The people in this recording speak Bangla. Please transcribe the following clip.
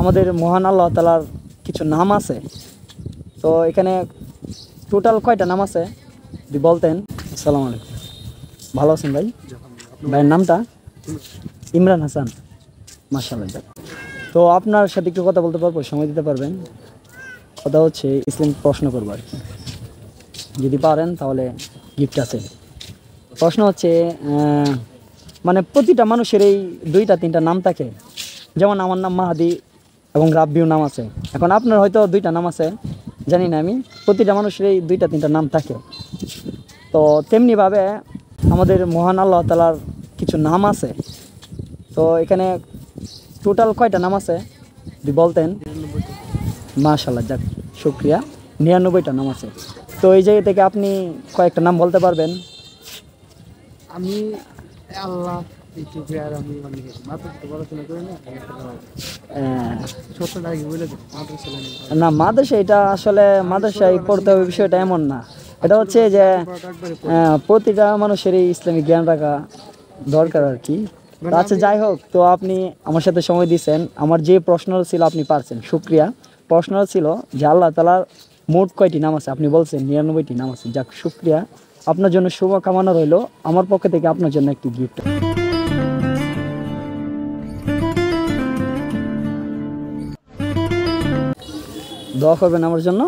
আমাদের মহান আল্লাহ তাআলার কিছু নাম আছে। তো এখানে টোটাল কয়টা নাম আছে যদি বলতেন। আসসালামু আলাইকুম, ভালো আছেন ভাই? ভাইয়ের নামটা? ইমরান হাসান, মাশাআল্লাহ। যাক, তো আপনার সাথে একটু কথা বলতে পারবো? সময় দিতে পারবেন? কথা হচ্ছে ইসলামিক প্রশ্ন করবো আর কি, যদি পারেন তাহলে গিফট আছে। প্রশ্ন হচ্ছে মানে প্রতিটা মানুষের এই 2-3টা নাম থাকে, যেমন আমার নাম মাহাদি এবং রাব্বিও নাম আছে। এখন আপনার হয়তো 2টা নাম আছে, জানি না আমি। প্রতিটা মানুষের এই 2-3টা নাম থাকে। তো তেমনিভাবে আমাদের মহান আল্লাহ তাআলার কিছু নাম আছে। তো এখানে টোটাল কয়টা নাম আছে যদি বলতেন। মাশাআল্লাহ, যাক, শুকরিয়া। 99টা নাম আছে। তো এই জায়গা থেকে আপনি কয়েকটা নাম বলতে পারবেন? আমি আল্লাহ ইউটিউবে আর আমি মানে মাদ্রাসাতে পড়াশোনা করি না, ছোটটা আগে বলে দিই মাদ্রাসা না, মাদ্রাসা এটা আসলে মাদ্রাসায় পড়তে হবে বিষয়টা এমন না। এটা হচ্ছে যে প্রতিটা মানুষেরই ইসলামিক জ্ঞান রাখা দরকার আর কি। আচ্ছা, যাই হোক, তো আপনি আমার সাথে সময় দিয়েছেন। আমার যে প্রশ্ন ছিল আপনি পারছেন, শুকরিয়া। প্রশ্ন ছিল যে আল্লাহ তাআলার মোট কয়টি নাম আছে? আপনি বলছেন 99টি নাম আছে। যাক, শুকরিয়া। আপনার জন্য শুভকামনা রইল। আমার পক্ষ থেকে আপনার জন্য একটি গিফট। দোয়া করবেন আমার জন্য।